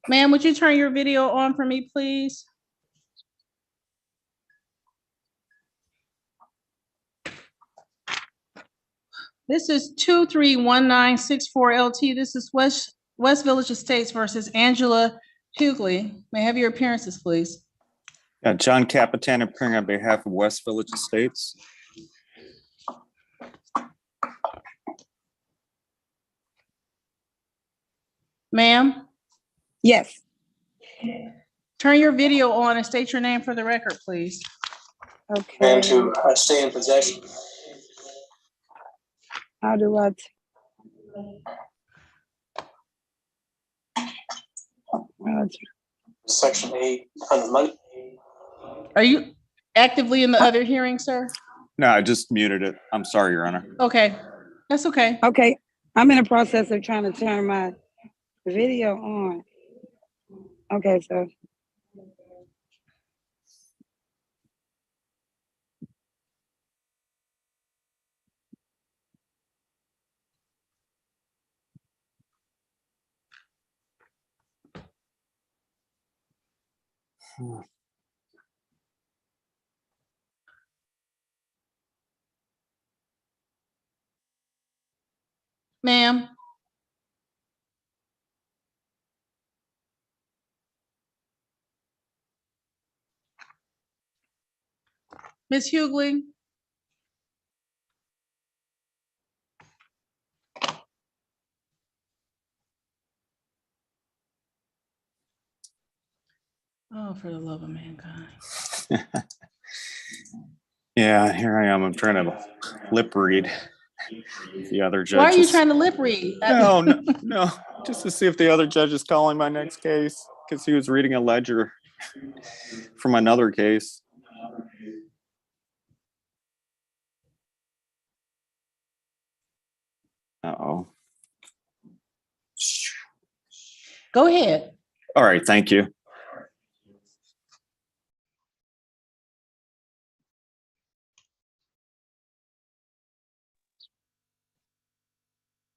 Ma'am, would you turn your video on for me, please? This is 231964 LT. This is West Village Estates versus Angela Hughley. May I have your appearances, please? John Capitan appearing on behalf of West Village Estates. Ma'am? Yes. Turn your video on and state your name for the record, please. Okay. And to stay in possession. How do I? Section 8 on the money. Are you actively in the other hearing, sir? No, I just muted it. I'm sorry, Your Honor. Okay, that's okay. Okay. I'm in the process of trying to turn my video on. Okay, so. Ma'am? Ms. Hughley? Oh, for the love of mankind. Yeah, here I am. I'm trying to lip read the other judges. Why are you trying to lip read? No, just to see if the other judge is calling my next case, because he was reading a ledger from another case. Uh-oh. Go ahead. All right, thank you.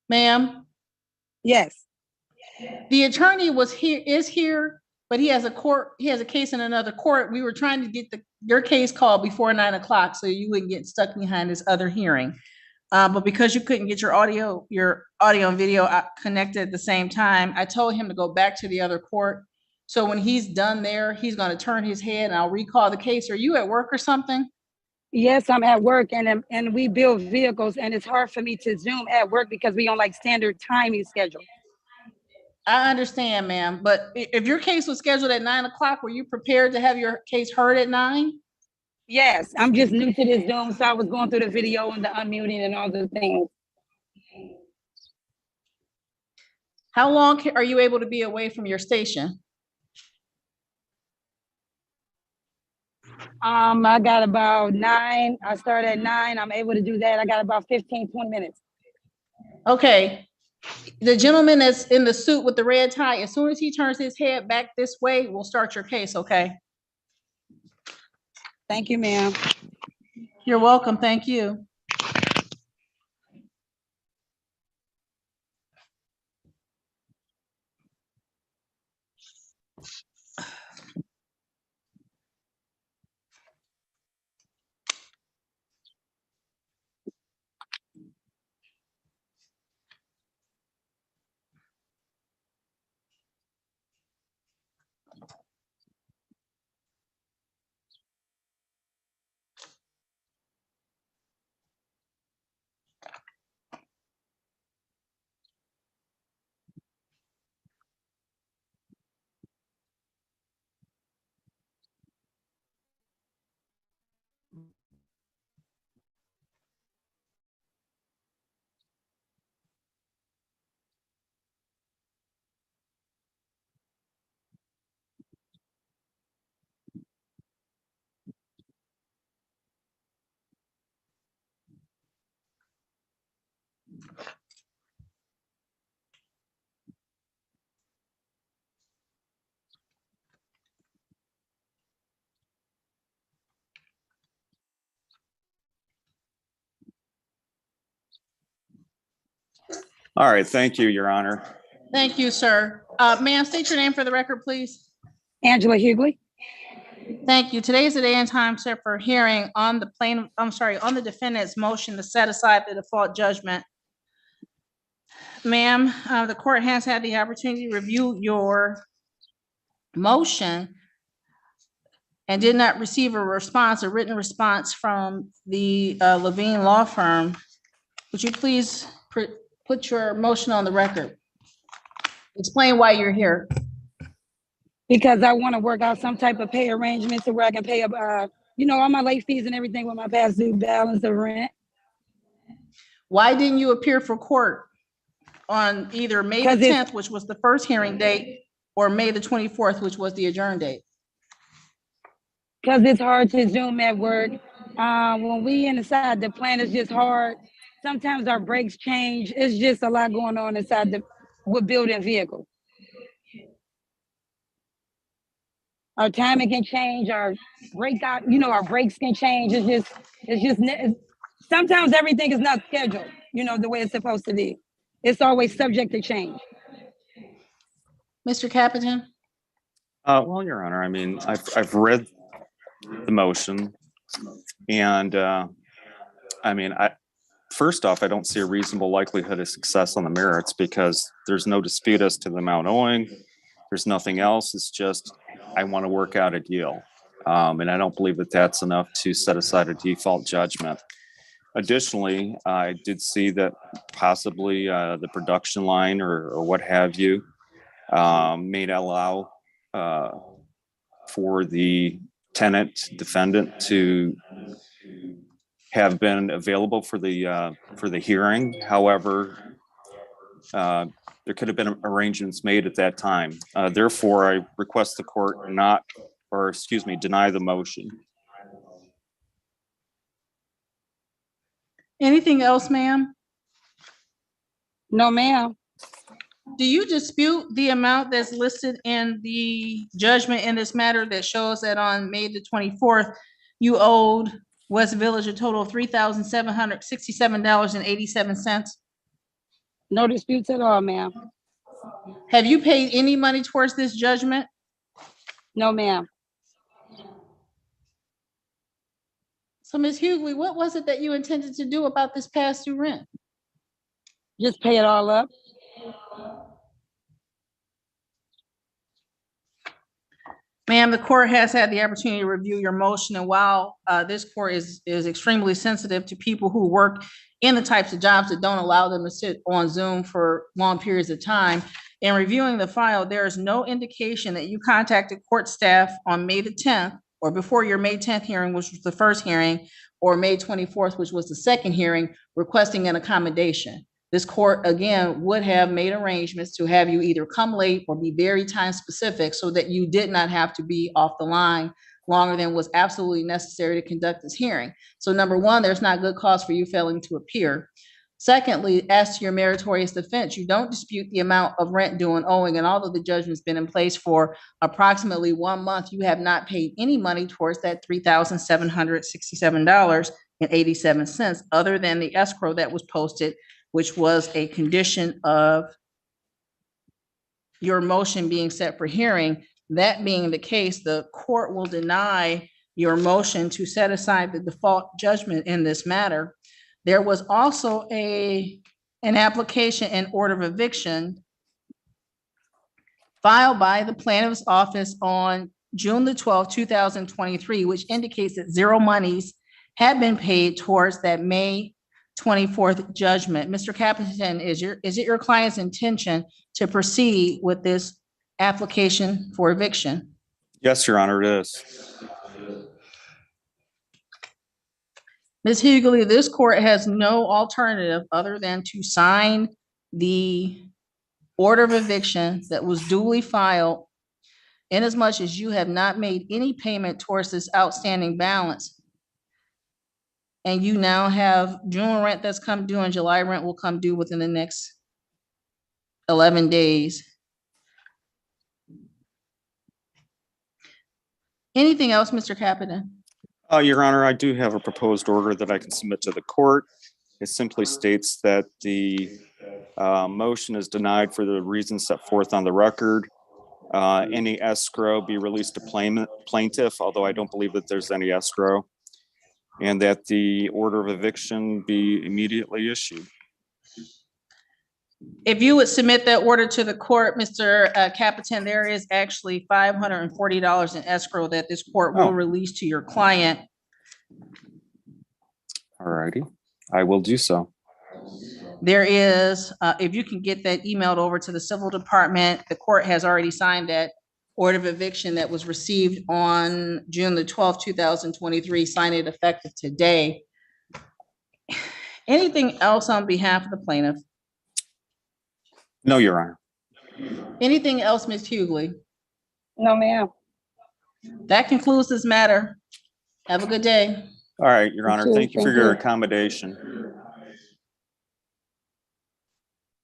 Ma'am? Yes. The attorney is here, but he has a case in another court. We were trying to get your case called before 9 o'clock so you wouldn't get stuck behind this other hearing. But because you couldn't get your audio and video connected at the same time, I told him to go back to the other court. So when he's done there, he's gonna turn his head and I'll recall the case. Are you at work or something? Yes, I'm at work and we build vehicles and it's hard for me to Zoom at work because we on like standard timing schedule. I understand, ma'am, but if your case was scheduled at 9 o'clock, were you prepared to have your case heard at 9? Yes, I'm just new to this Zoom, so I was going through the video and the unmuting and all the things. How long are you able to be away from your station? I got about 9. I start at 9. I'm able to do that. I got about 15, 20 minutes. Okay. The gentleman that's in the suit with the red tie, as soon as he turns his head back this way, we'll start your case, okay? Thank you, ma'am. You're welcome. Thank you. All right, thank you, Your Honor. Thank you, sir. Ma'am, state your name for the record, please. Angela Hughley. Thank you. Today is the day and time set for hearing on the on the defendant's motion to set aside the default judgment. Ma'am, the court has had the opportunity to review your motion and did not receive a written response from the Levine Law Firm. Would you please put your motion on the record? Explain why you're here. Because I want to work out some type of pay arrangement to where I can pay up, all my late fees and everything with my past due balance of rent. Why didn't you appear for court on either May the 10th, which was the first hearing date, or May the 24th, which was the adjourned date? Because it's hard to Zoom at work. When we inside the plant, it's just hard. Sometimes our brakes change. It's just a lot going on inside with building vehicles. Our timing can change, our our brakes can change. Sometimes everything is not scheduled, the way it's supposed to be. It's always subject to change. Mr. Capitan? Well, Your Honor, I mean, I've read the motion, and first off, I don't see a reasonable likelihood of success on the merits because there's no dispute as to the amount owing. There's nothing else. It's just I want to work out a deal, and I don't believe that that's enough to set aside a default judgment. Additionally, I did see that possibly the production line or what have you may allow for the tenant defendant to have been available for the hearing. However, there could have been arrangements made at that time. Therefore, I request the court deny the motion. Anything else, ma'am? No, ma'am. Do you dispute the amount that's listed in the judgment in this matter that shows that on May the 24th, you owed West Village a total of $3,767.87? No disputes at all, ma'am. Have you paid any money towards this judgment? No, ma'am. So, Ms. Hughley, what was it that you intended to do about this past due rent? Just pay it all up. Ma'am, the court has had the opportunity to review your motion, and while this court is extremely sensitive to people who work in the types of jobs that don't allow them to sit on Zoom for long periods of time, in reviewing the file, there is no indication that you contacted court staff on May the 10th or before your May 10th hearing, which was the first hearing, or May 24th, which was the second hearing, requesting an accommodation. This court, again, would have made arrangements to have you either come late or be very time specific so that you did not have to be off the line longer than was absolutely necessary to conduct this hearing. So number one, there's not good cause for you failing to appear. Secondly, as to your meritorious defense, you don't dispute the amount of rent due and owing, and although the judgment's been in place for approximately 1 month, you have not paid any money towards that $3,767.87 other than the escrow that was posted, which was a condition of your motion being set for hearing. That being the case, the court will deny your motion to set aside the default judgment in this matter. There was also an application in order of eviction filed by the plaintiff's office on June the 12th, 2023, which indicates that zero monies had been paid towards that May 24th judgment. Mr. Capitan, is it your client's intention to proceed with this application for eviction? Yes, Your Honor, it is. Ms. Hughley, this court has no alternative other than to sign the order of eviction that was duly filed, inasmuch as you have not made any payment towards this outstanding balance. And you now have June rent that's come due and July rent will come due within the next 11 days. Anything else, Mr. Capitan? Your Honor, I do have a proposed order that I can submit to the court. It simply states that the Motion is denied for the reasons set forth on the record. Any escrow be released to plaintiff, although I don't believe that there's any escrow. And that the order of eviction be immediately issued. If you would submit that order to the court, Mr. Capitan, there is actually $540 in escrow that this court will Oh. release to your client. All righty, I will do so. There is, if you can get that emailed over to the civil department, the court has already signed that order of eviction that was received on June the 12th, 2023, sign it effective today. Anything else on behalf of the plaintiff? No, Your Honor. Anything else, Ms. Hughley? No, ma'am. That concludes this matter. Have a good day. All right, Your Honor, too. thank you for Thank your you. accommodation.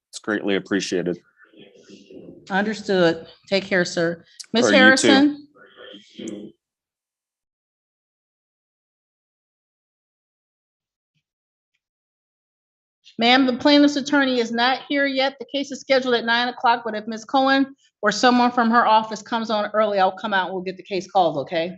It's greatly appreciated. Understood. Take care, sir. Ms. Or you too. Harrison? Ma'am, the plaintiff's attorney is not here yet. The case is scheduled at 9 o'clock, but if Ms. Cohen or someone from her office comes on early, I'll come out and we'll get the case called, okay?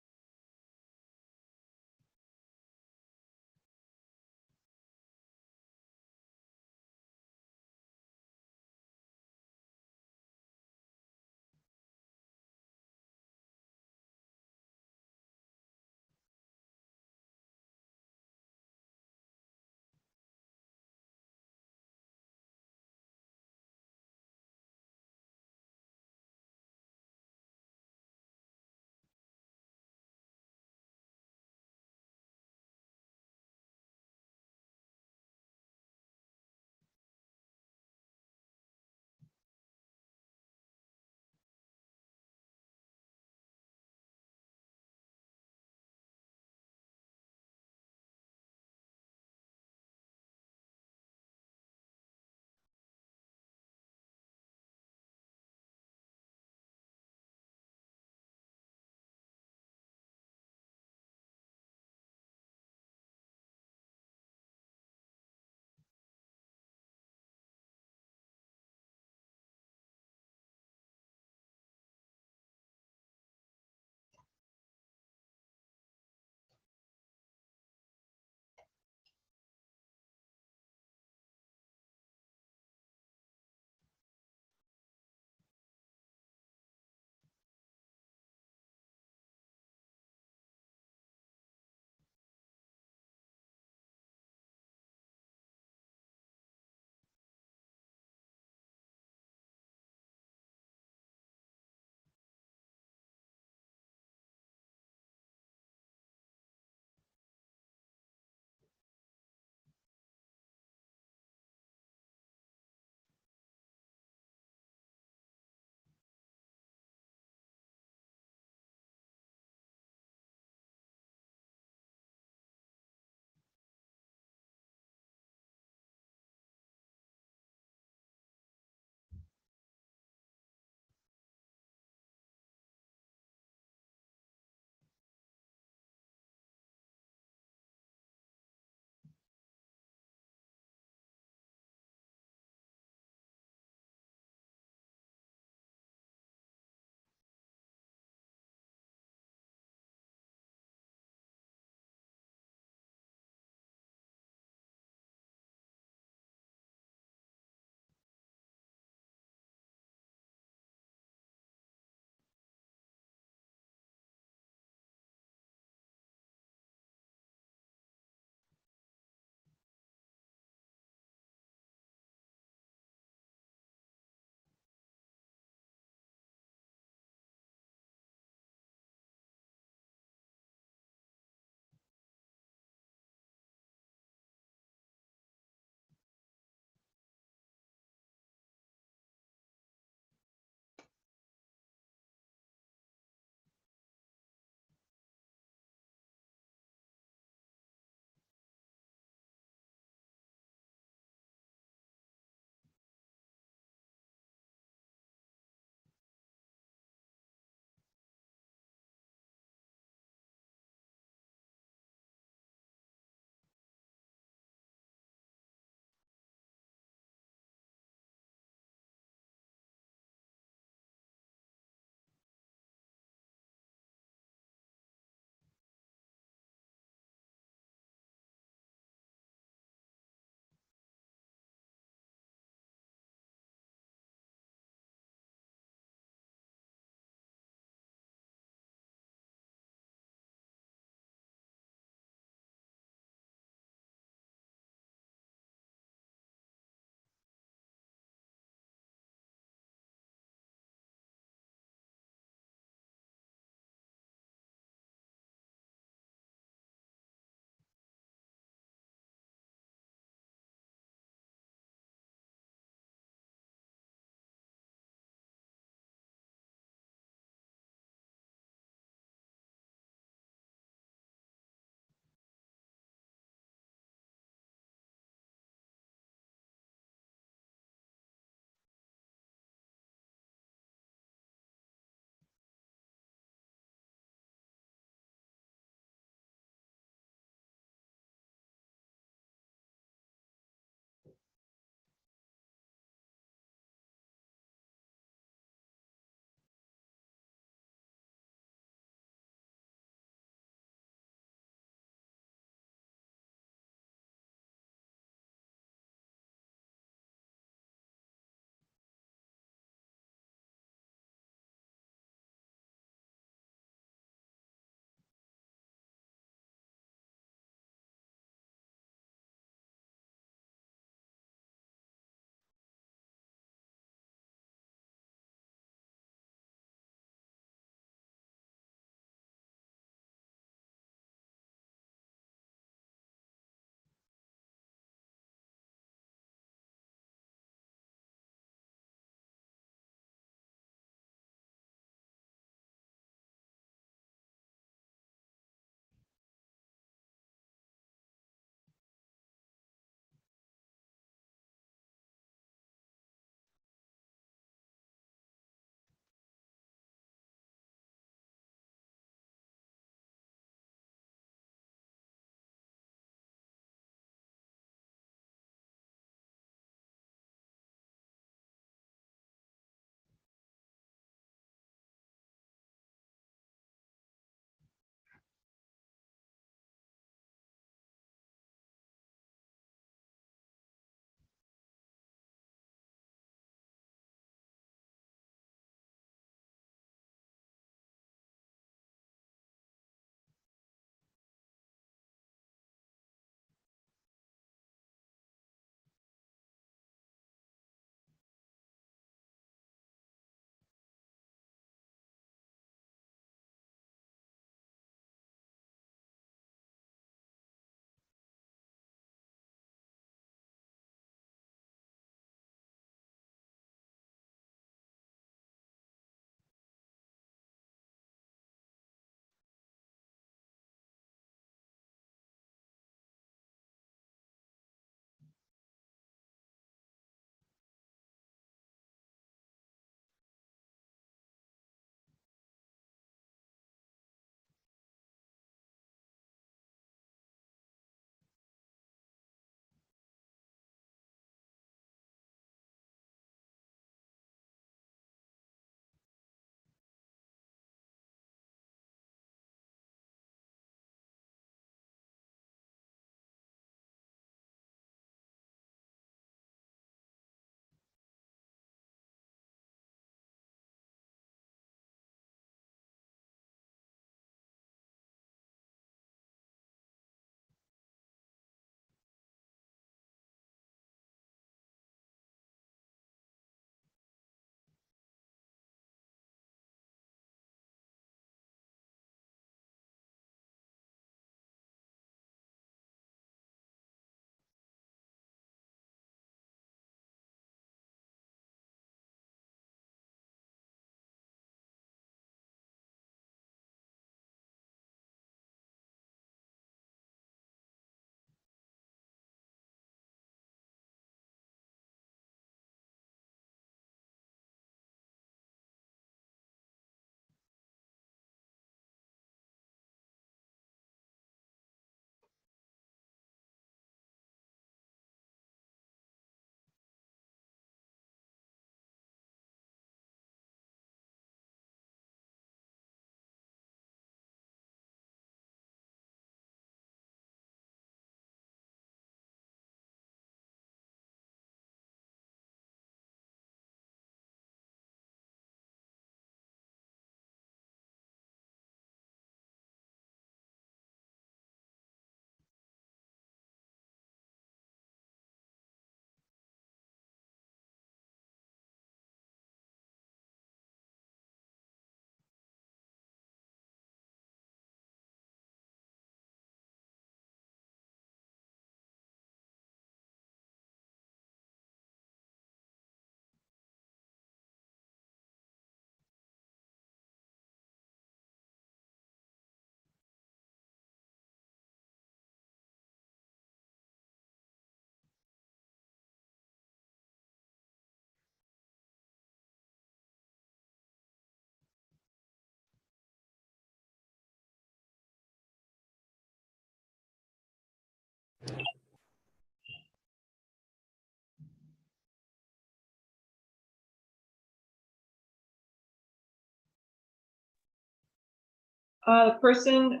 Mr.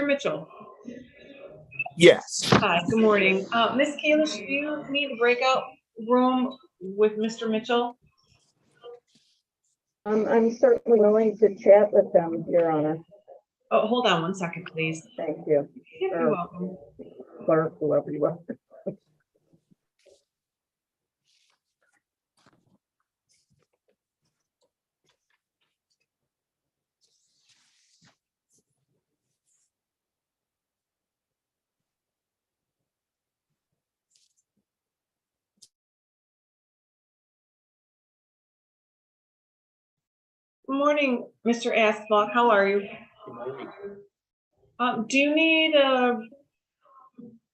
Mitchell. Yes. Hi, good morning. Ms. Kalish, do you need a breakout room with Mr. Mitchell? I'm certainly willing to chat with them, Your Honor. Oh, hold on one second, please. Thank you. Yep, you're welcome. Clerk, whoever you are. Good morning, Mr. Asbach. How are you? Do you need a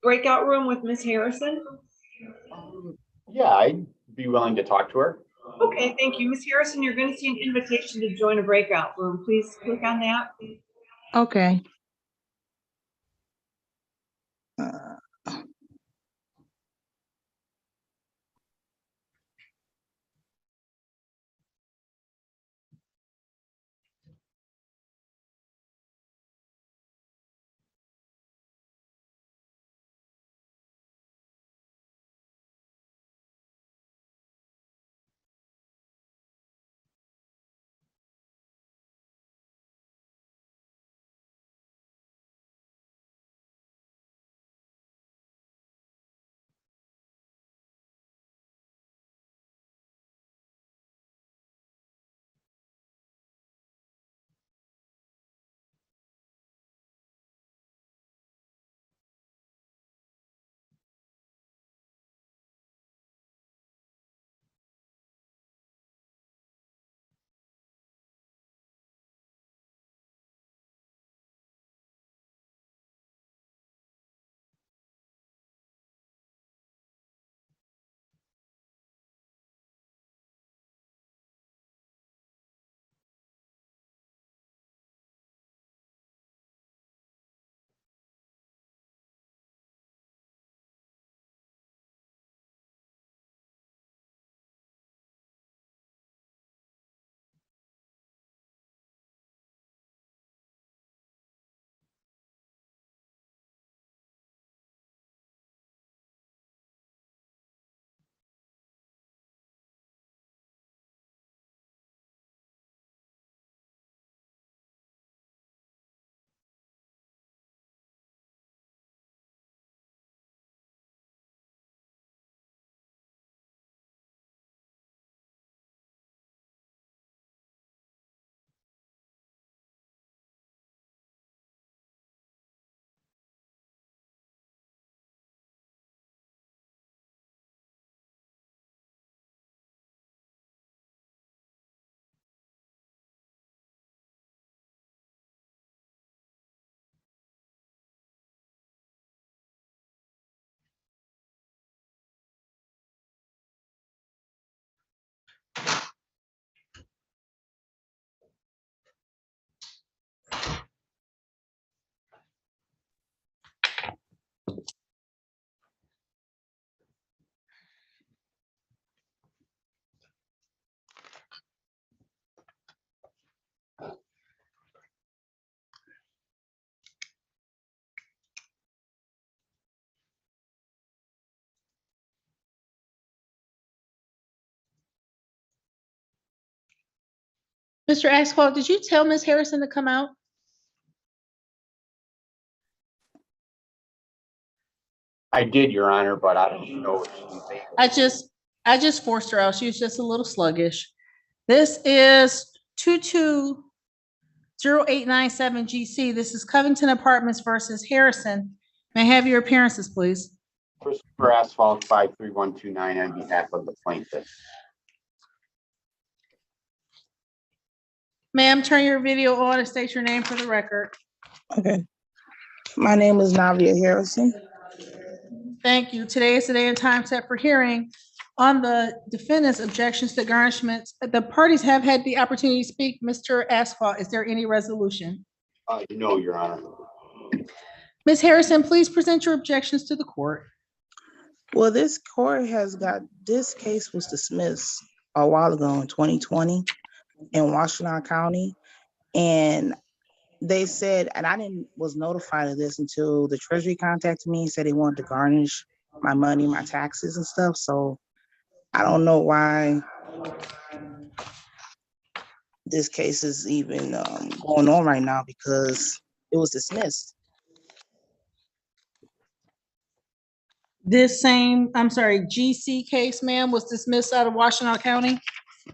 breakout room with Ms. Harrison? Yeah, I'd be willing to talk to her. Okay, thank you. Ms. Harrison, you're going to see an invitation to join a breakout room. Please click on that. Okay. Mr. Asphalt, did you tell Ms. Harrison to come out? I did, Your Honor, but I don't know if she's able. I just forced her out. She was just a little sluggish. This is 220897 GC. This is Covington Apartments versus Harrison. May I have your appearances, please? Christopher Asphalt 53129 on behalf of the plaintiff. Ma'am, turn your video on and state your name for the record. Okay. My name is Navia Harrison. Thank you. Today is the day and time set for hearing on the defendant's objections to garnishments. The parties have had the opportunity to speak. Mr. Asphalt, is there any resolution? No, Your Honor. Ms. Harrison, please present your objections to the court. Well, this case was dismissed a while ago in 2020 in Washington County. And they said, and I didn't was notified of this until the Treasury contacted me and said they wanted to garnish my money, my taxes and stuff. So I don't know why this case is even going on right now because it was dismissed. This same, I'm sorry, GC case, ma'am, was dismissed out of Washtenaw County?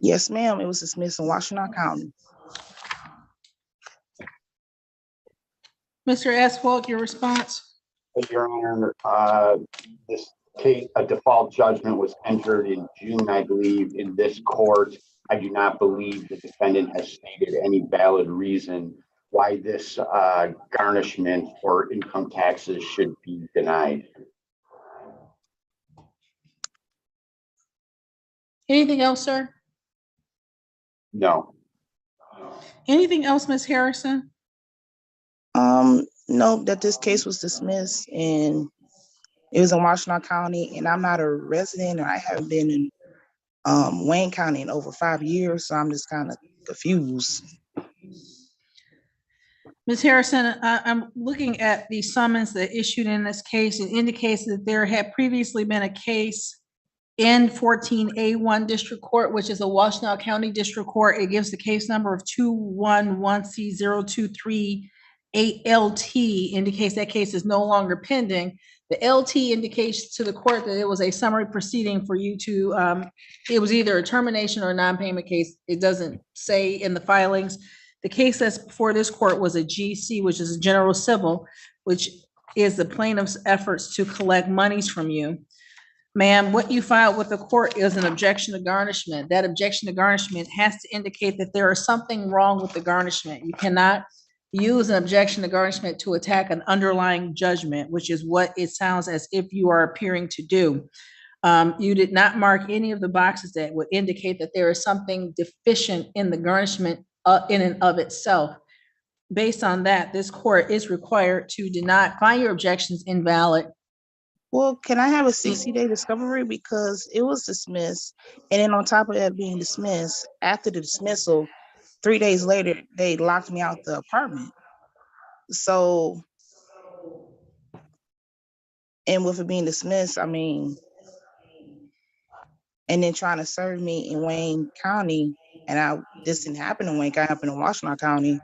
Yes, ma'am. It was dismissed in Washtenaw County. Mr. Asphalt, your response? Your Honor, this case, a default judgment was entered in June, I believe, in this court. I do not believe the defendant has stated any valid reason why this garnishment for income taxes should be denied. Anything else, sir? No. Anything else, Ms. Harrison? No, that this case was dismissed and it was in Washtenaw County, and I'm not a resident, or I haven't been in Wayne County in over 5 years, so I'm just kind of confused. Ms. Harrison, I'm looking at the summons that issued in this case. It indicates that there had previously been a case in 14A1 District Court, which is a Washtenaw County District Court. It gives the case number of 211C0238LT, indicates that case is no longer pending. The LT indicates to the court that it was a summary proceeding for you to, it was either a termination or a non-payment case. It doesn't say in the filings. The case that's before this court was a GC, which is a general civil, which is the plaintiff's efforts to collect monies from you. Ma'am, what you filed with the court is an objection to garnishment. That objection to garnishment has to indicate that there is something wrong with the garnishment. You cannot use an objection to garnishment to attack an underlying judgment, which is what it sounds as if you are appearing to do. You did not mark any of the boxes that would indicate that there is something deficient in the garnishment in and of itself. Based on that, this court is required to find your objections invalid. Well, can I have a 60-day discovery because it was dismissed, and then on top of that being dismissed, after the dismissal, 3 days later, they locked me out the apartment. So, and with it being dismissed, I mean, and then trying to serve me in Wayne County, and this didn't happen in Wayne County, it happened in Washtenaw County.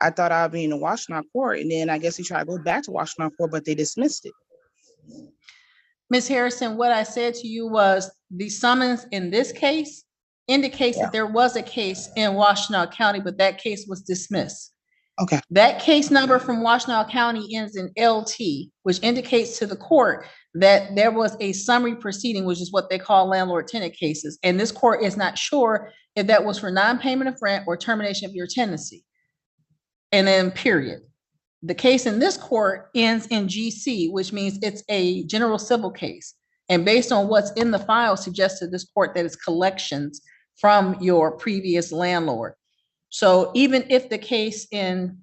I thought I'd be in the Washtenaw court, and then I guess he tried to go back to Washtenaw court, but they dismissed it. Ms. Harrison, what I said to you was the summons in this case indicates that there was a case in Washtenaw County, but that case was dismissed. Okay. That case number from Washtenaw County ends in LT, which indicates to the court that there was a summary proceeding, which is what they call landlord-tenant cases. And this court is not sure if that was for non-payment of rent or termination of your tenancy. And then period. The case in this court ends in GC, which means it's a general civil case. And based on what's in the file suggests to this court that it's collections from your previous landlord. So even if the case in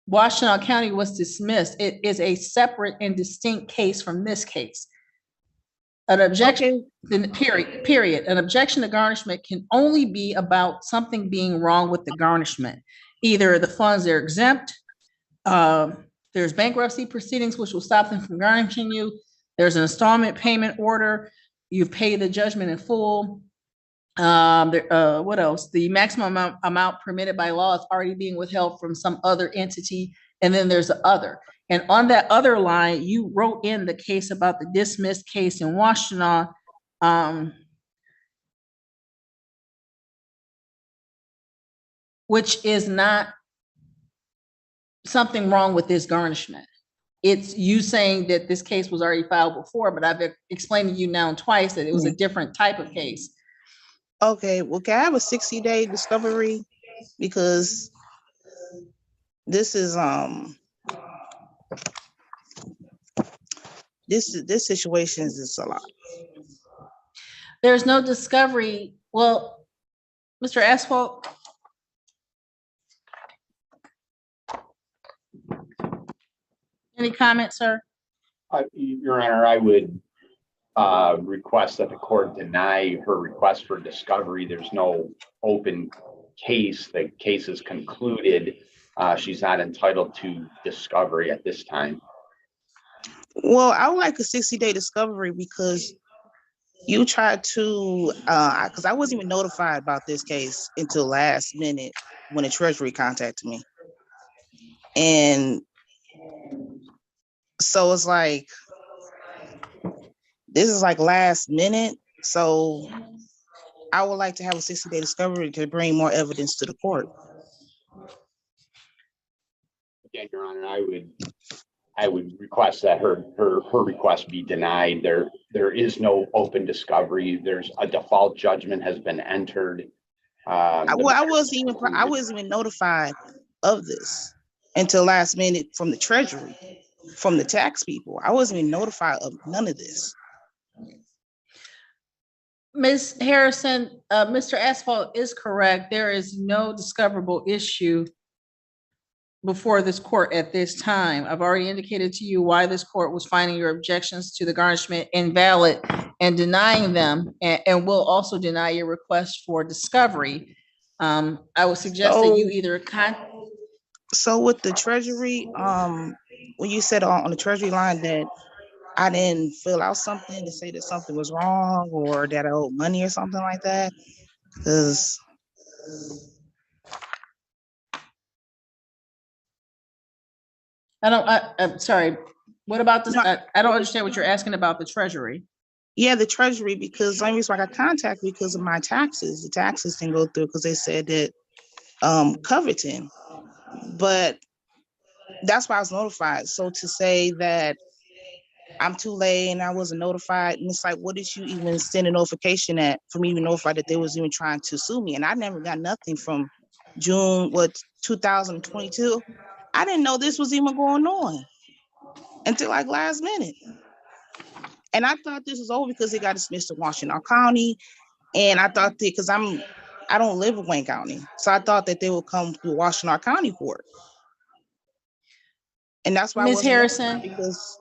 Washtenaw County was dismissed, it is a separate and distinct case from this case. An objection, period. An objection to garnishment can only be about something being wrong with the garnishment. Either the funds are exempt, there's bankruptcy proceedings which will stop them from garnishing you. There's an installment payment order. You've paid the judgment in full. What else? The maximum amount permitted by law is already being withheld from some other entity. And then there's the other. And on that other line, you wrote in the case about the dismissed case in Washtenaw. Which is not something wrong with this garnishment. It's you saying that this case was already filed before, but I've explained to you now twice that it was a different type of case. Okay, well, can I have a 60-day discovery? Because this is this situation is just a lot. There's no discovery. Well, Mr. Asphalt. Any comments, sir? Your Honor, I would request that the court deny her request for discovery. There's no open case. The case is concluded. She's not entitled to discovery at this time. Well, I would like a 60-day discovery because you tried to, because I wasn't even notified about this case until last minute when the Treasury contacted me. And so it's like, this is like last minute. So I would like to have a 60-day discovery to bring more evidence to the court. Again, Your Honor, I would request that her request be denied. There is no open discovery. There's a default judgment has been entered. I wasn't even notified of this until last minute from the Treasury, from the tax people. I wasn't even notified of none of this. Ms. Harrison, Mr. Asphalt is correct. There is no discoverable issue before this court at this time. I've already indicated to you why this court was finding your objections to the garnishment invalid and denying them, and will also deny your request for discovery. I would suggest that you either So with the Treasury, when you said on the Treasury line that I didn't fill out something to say that something was wrong or that I owed money or something like that, because I'm sorry. What about this? No, I don't understand what you're asking about the Treasury. yeah, the Treasury, because the only reason I got contacted because of my taxes. The taxes didn't go through because they said that coveting, but that's why I was notified. So to say that I'm too late and I wasn't notified, and it's like, what did you even send a notification at for me to be notified that they was even trying to sue me? And I never got nothing from June 2022. I didn't know this was even going on until like last minute. And I thought this was over because it got dismissed in Washington County. And I thought that because I don't live in Wayne County. So I thought that they would come through Washington County court. And that's why Ms. Harrison, because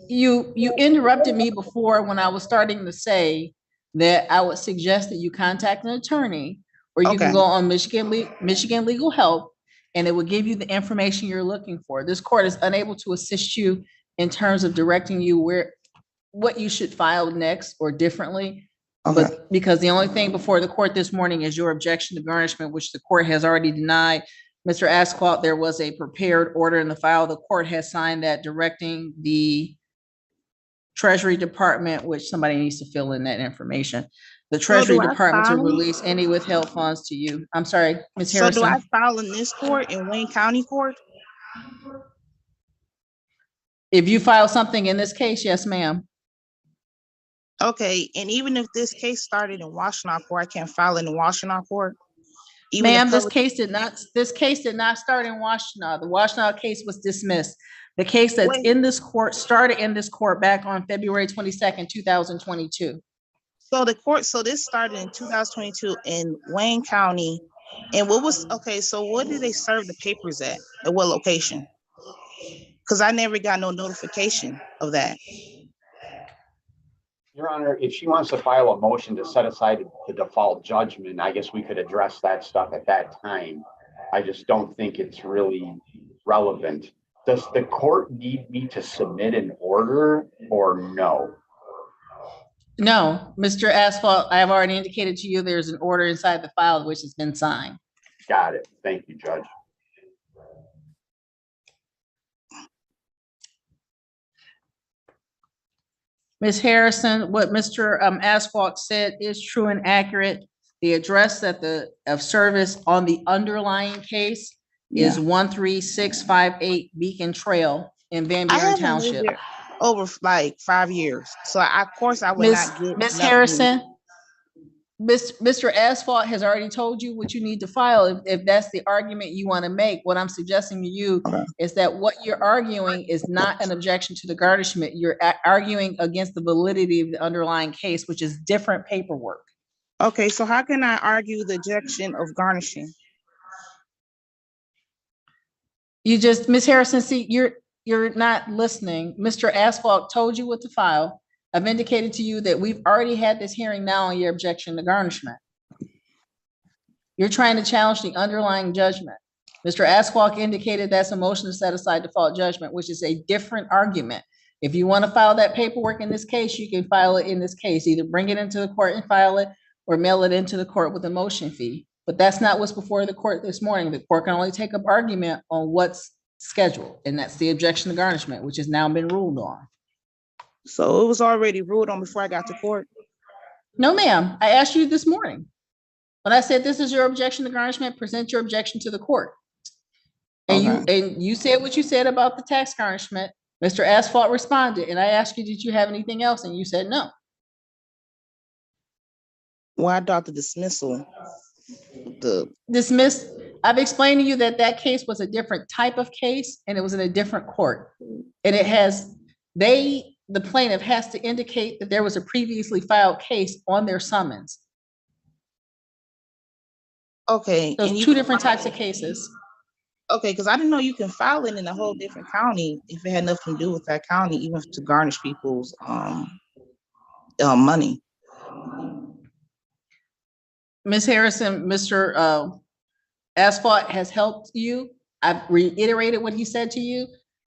you interrupted me before when I was starting to say that I would suggest that you contact an attorney, or you can go on Michigan Legal Help, and it will give you the information you're looking for. This court is unable to assist you in terms of directing you what you should file next or differently. But because the only thing before the court this morning is your objection to garnishment, which the court has already denied. Mr. Asquith, there was a prepared order in the file. The court has signed that directing the Treasury Department, which somebody needs to fill in that information. The Treasury Department to release any withheld funds to you. I'm sorry, Ms. Harrison. So do I file in this court, in Wayne County court? If you file something in this case, yes, ma'am. Okay, and even if this case started in Washington court, I can't file in the Washington court? Ma'am, this case did not start in Washington. The Washington case was dismissed. The case that's in this court started in this court back on February 22nd, 2022. So this started in 2022 in Wayne County. And so what did they serve the papers at what location? Because I never got no notification of that. Your Honor, if she wants to file a motion to set aside the default judgment, I guess we could address that stuff at that time. I just don't think it's really relevant. Does the court need me to submit an order or no? No, Mr. Asphalt, I have already indicated to you there's an order inside the file which has been signed. Got it. Thank you, Judge. Ms. Harrison, what Mr. Asphalt said is true and accurate. The address of service on the underlying case is 13658 Beacon Trail in Van Buren Township. Over like 5 years. So of course I would not get Ms. Harrison, Mr. Asphalt has already told you what you need to file if that's the argument you want to make. What I'm suggesting to you is that what you're arguing is not an objection to the garnishment. You're arguing against the validity of the underlying case, which is different paperwork. Okay, so how can I argue the objection of garnishing? Ms. Harrison, see, you're not listening. Mr. Asphalt told you what to file. I've indicated to you that we've already had this hearing now on your objection to garnishment. You're trying to challenge the underlying judgment. Mr. Asquith indicated that's a motion to set aside default judgment, which is a different argument. If you want to file that paperwork in this case, you can file it in this case. Either bring it into the court and file it or mail it into the court with a motion fee. But that's not what's before the court this morning. The court can only take up argument on what's scheduled, and that's the objection to garnishment, which has now been ruled on. So it was already ruled on before I got to court? No, ma'am. I asked you this morning. When I said this is your objection to garnishment, present your objection to the court. And you said what you said about the tax garnishment. Mr. Asphalt responded, and I asked you, did you have anything else? And you said no. Well, I thought the dismissal, Dismissed. I've explained to you that that case was a different type of case, and it was in a different court. And it has, the plaintiff has to indicate that there was a previously filed case on their summons. okay. Those and two different types of cases. Okay, because I didn't know you can file it in a whole different county if it had nothing to do with that county, even to garnish people's money. Ms. Harrison, Mr. Asphalt has helped you. I've reiterated what he said to you.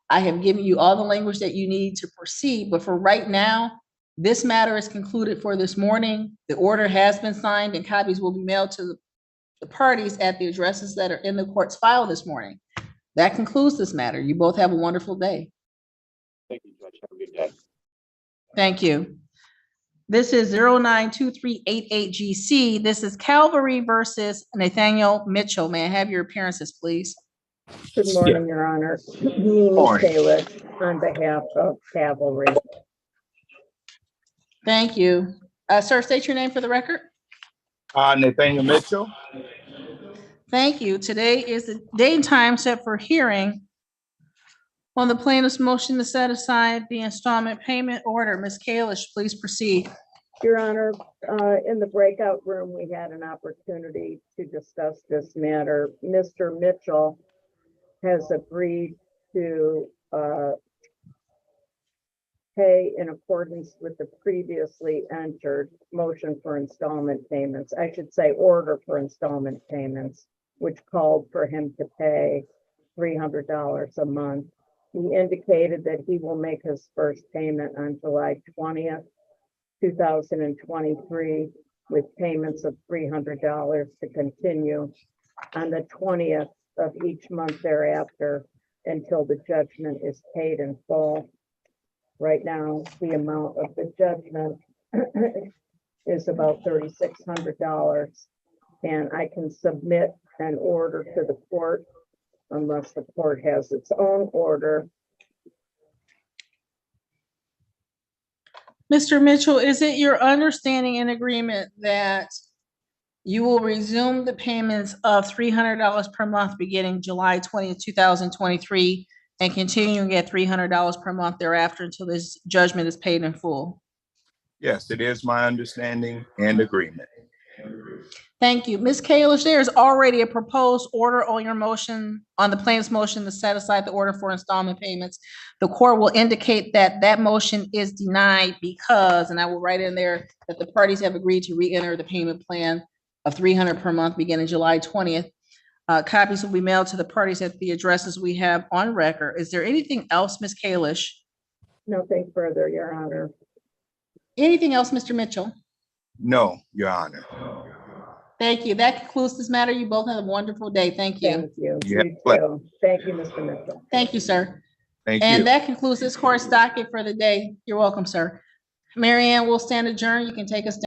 I have given you all the language that you need to proceed, but for right now, this matter is concluded for this morning. The order has been signed and copies will be mailed to the parties at the addresses that are in the court's file this morning. That concludes this matter. You both have a wonderful day. Thank you, Judge. Have a good day. Thank you. This is 092388GC. This is Calvary versus Nathaniel Mitchell. May I have your appearances, please? Good morning, Your Honor. Mimi Kalish on behalf of Cavalry. Thank you. Sir, state your name for the record. Nathaniel Mitchell. Thank you. Today is the date and time set for hearing on the plaintiff's motion to set aside the installment payment order. Ms. Kalish, please proceed. Your Honor, in the breakout room, we had an opportunity to discuss this matter. Mr. Mitchell has agreed to pay in accordance with the previously entered motion for installment payments. I should say order for installment payments, which called for him to pay $300 a month. He indicated that he will make his first payment on July 20th, 2023, with payments of $300 to continue on the 20th of each month thereafter until the judgment is paid in full. Right now, the amount of the judgment is about $3,600, and I can submit an order to the court unless the court has its own order. Mr. Mitchell, is it your understanding and agreement that you will resume the payments of $300 per month beginning July 20th, 2023, and continuing at $300 per month thereafter until this judgment is paid in full? Yes, it is my understanding and agreement. Thank you. Ms. Kalish, there is already a proposed order on your motion, on the plaintiff's motion to set aside the order for installment payments. The court will indicate that that motion is denied because, and I will write in there that the parties have agreed to re-enter the payment plan of $300 per month beginning July 20th. Copies will be mailed to the parties at the addresses we have on record. Is there anything else, Ms. Kalish? Nothing further, Your Honor. Anything else, Mr. Mitchell? No, Your Honor. Thank you. That concludes this matter. You both have a wonderful day. Thank you. Thank you. You You too. Thank you, Mr. Mitchell. Thank you, sir. Thank And you. that concludes this court's docket for the day. You're welcome, sir. Mary Ann, we'll stand adjourned. You can take us down.